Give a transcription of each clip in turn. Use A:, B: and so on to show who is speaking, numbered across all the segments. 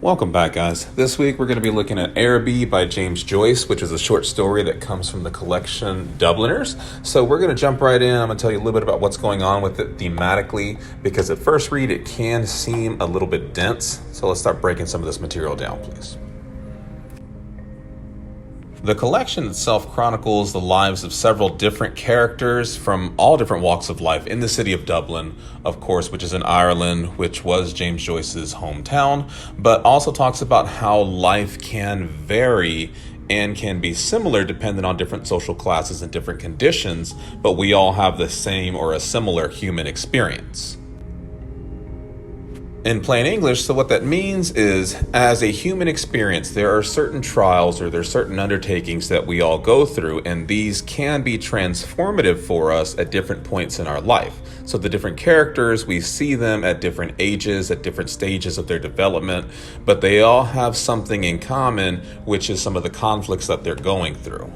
A: Welcome back, guys. This week we're going to be looking at Araby by James Joyce, which is a short story that comes from the collection Dubliners. So we're going to jump right in. I'm going to tell you a little bit about what's going on with it thematically, because at first read it can seem a little bit dense. So let's start breaking some of this material down, please. The collection itself chronicles the lives of several different characters from all different walks of life in the city of Dublin, of course, which is in Ireland, which was James Joyce's hometown, but also talks about how life can vary and can be similar depending on different social classes and different conditions, but we all have the same or a similar human experience. In plain English, so what that means is, as a human experience, there are certain trials or there are certain undertakings that we all go through, and these can be transformative for us at different points in our life. So the different characters, we see them at different ages, at different stages of their development, but they all have something in common, which is some of the conflicts that they're going through.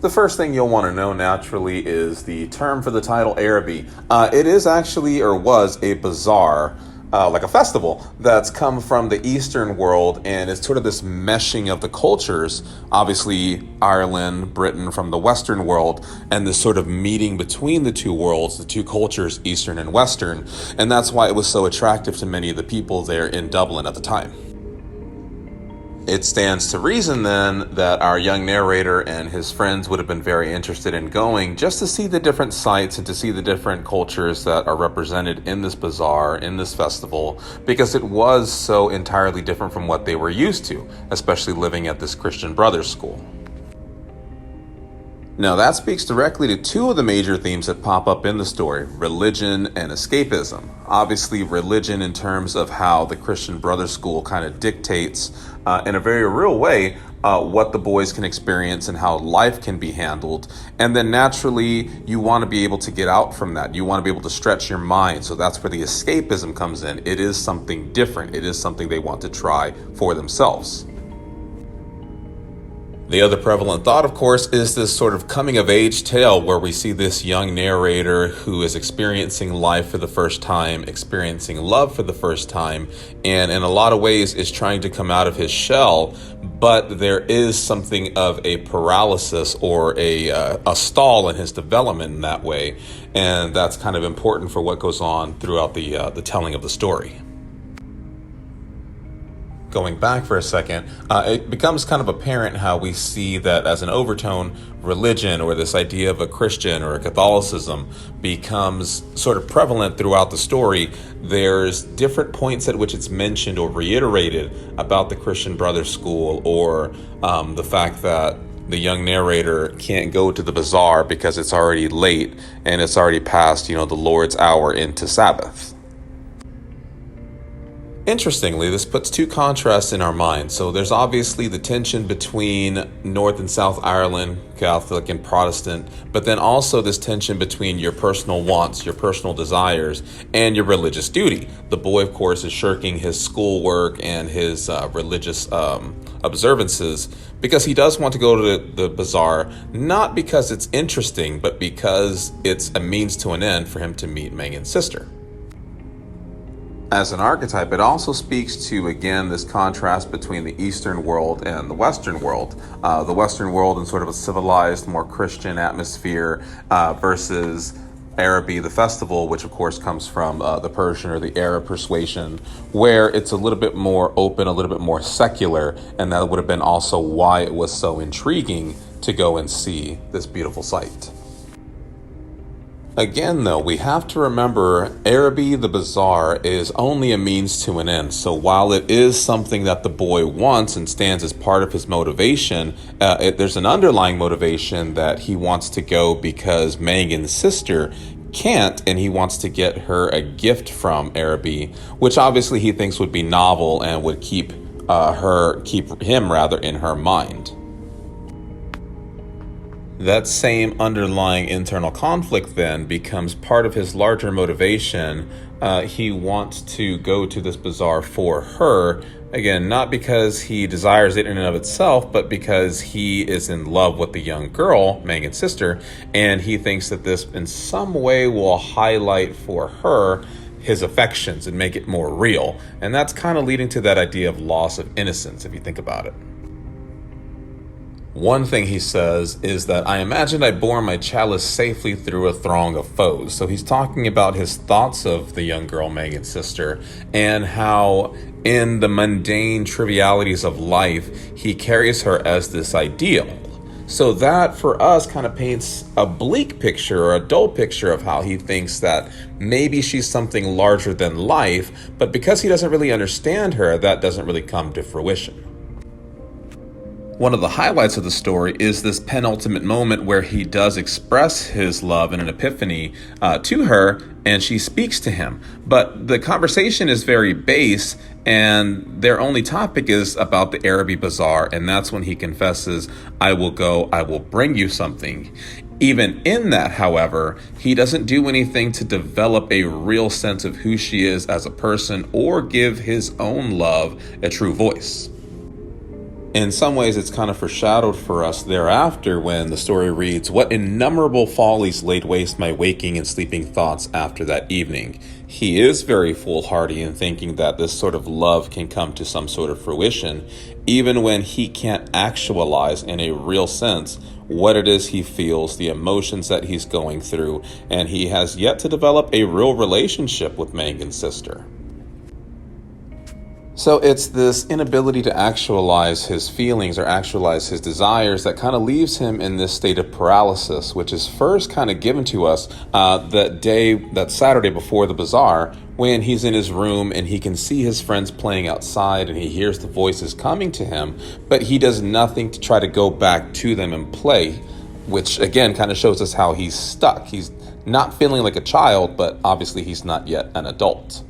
A: The first thing you'll want to know naturally is the term for the title, Araby. It is actually, or was, a bazaar, like a festival, that's come from the Eastern world, and it's sort of this meshing of the cultures, obviously Ireland, Britain from the Western world, and this sort of meeting between the two worlds, the two cultures, Eastern and Western, and that's why it was so attractive to many of the people there in Dublin at the time. It stands to reason then that our young narrator and his friends would have been very interested in going just to see the different sites and to see the different cultures that are represented in this bazaar, in this festival, because it was so entirely different from what they were used to, especially living at this Christian Brothers school. Now that speaks directly to two of the major themes that pop up in the story, religion and escapism. Obviously religion in terms of how the Christian Brothers school kind of dictates in a very real way what the boys can experience and how life can be handled. And then naturally you want to be able to get out from that. You want to be able to stretch your mind. So that's where the escapism comes in. It is something different. It is something they want to try for themselves. The other prevalent thought, of course, is this sort of coming-of-age tale where we see this young narrator who is experiencing life for the first time, experiencing love for the first time, and in a lot of ways is trying to come out of his shell, but there is something of a paralysis or a stall in his development in that way, and that's kind of important for what goes on throughout the telling of the story. Going back for a second, it becomes kind of apparent how we see that as an overtone, religion or this idea of a Christian or a Catholicism becomes sort of prevalent throughout the story. There's different points at which it's mentioned or reiterated about the Christian Brothers school, or the fact that the young narrator can't go to the bazaar because it's already late and it's already past, the Lord's hour into Sabbath. Interestingly, this puts two contrasts in our mind. So there's obviously the tension between North and South Ireland, Catholic and Protestant, but then also this tension between your personal wants, your personal desires, and your religious duty. The boy, of course, is shirking his schoolwork and his religious observances because he does want to go to the bazaar, not because it's interesting, but because it's a means to an end for him to meet Megan's sister. As an archetype, it also speaks to, again, this contrast between the Eastern world and the Western world. The Western world in sort of a civilized, more Christian atmosphere versus Araby, the festival, which of course comes from the Persian or the Arab persuasion, where it's a little bit more open, a little bit more secular, and that would have been also why it was so intriguing to go and see this beautiful sight. Again, though, we have to remember Araby the bazaar is only a means to an end. So while it is something that the boy wants and stands as part of his motivation, there's an underlying motivation that he wants to go because Megan's sister can't, and he wants to get her a gift from Araby, which obviously he thinks would be novel and would keep him in her mind. That same underlying internal conflict then becomes part of his larger motivation. He wants to go to this bazaar for her, again, not because he desires it in and of itself, but because he is in love with the young girl, Megan's sister, and he thinks that this in some way will highlight for her his affections and make it more real. And that's kind of leading to that idea of loss of innocence, if you think about it. One thing he says is that I imagined I bore my chalice safely through a throng of foes. So he's talking about his thoughts of the young girl, Megan's sister, and how in the mundane trivialities of life, he carries her as this ideal. So that for us kind of paints a bleak picture or a dull picture of how he thinks that maybe she's something larger than life, but because he doesn't really understand her, that doesn't really come to fruition. One of the highlights of the story is this penultimate moment where he does express his love in an epiphany to her, and she speaks to him. But the conversation is very base, and their only topic is about the Araby Bazaar, and that's when he confesses, I will go, I will bring you something. Even in that, however, he doesn't do anything to develop a real sense of who she is as a person or give his own love a true voice. In some ways, it's kind of foreshadowed for us thereafter when the story reads, what innumerable follies laid waste my waking and sleeping thoughts after that evening. He is very foolhardy in thinking that this sort of love can come to some sort of fruition, even when he can't actualize in a real sense what it is he feels, the emotions that he's going through, and he has yet to develop a real relationship with Megan's sister. So it's this inability to actualize his feelings or actualize his desires that kind of leaves him in this state of paralysis, which is first kind of given to us that Saturday before the bazaar, when he's in his room and he can see his friends playing outside and he hears the voices coming to him, but he does nothing to try to go back to them and play, which again kind of shows us how he's stuck. He's not feeling like a child, but obviously he's not yet an adult.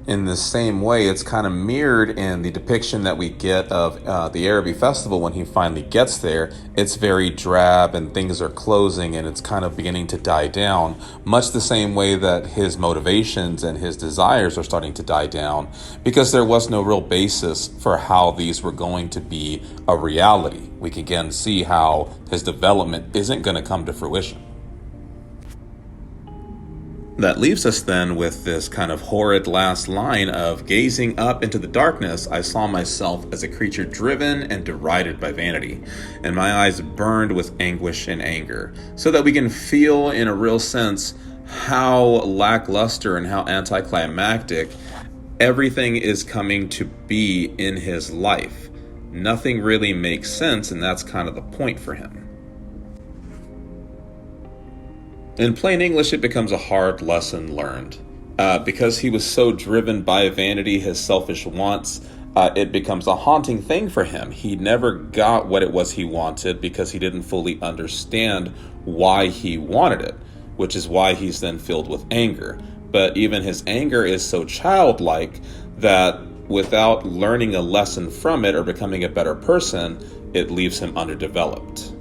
A: In the same way, it's kind of mirrored in the depiction that we get of the Araby festival when he finally gets there. It's very drab and things are closing and it's kind of beginning to die down, much the same way that his motivations and his desires are starting to die down because there was no real basis for how these were going to be a reality. We can again see how his development isn't going to come to fruition. That leaves us then with this kind of horrid last line of gazing up into the darkness, I saw myself as a creature driven and derided by vanity, and my eyes burned with anguish and anger, so that we can feel in a real sense how lackluster and how anticlimactic everything is coming to be in his life. Nothing really makes sense, and that's kind of the point for him. In plain English, it becomes a hard lesson learned. Because he was so driven by vanity, his selfish wants, it becomes a haunting thing for him. He never got what it was he wanted because he didn't fully understand why he wanted it, which is why he's then filled with anger. But even his anger is so childlike that without learning a lesson from it or becoming a better person, it leaves him underdeveloped.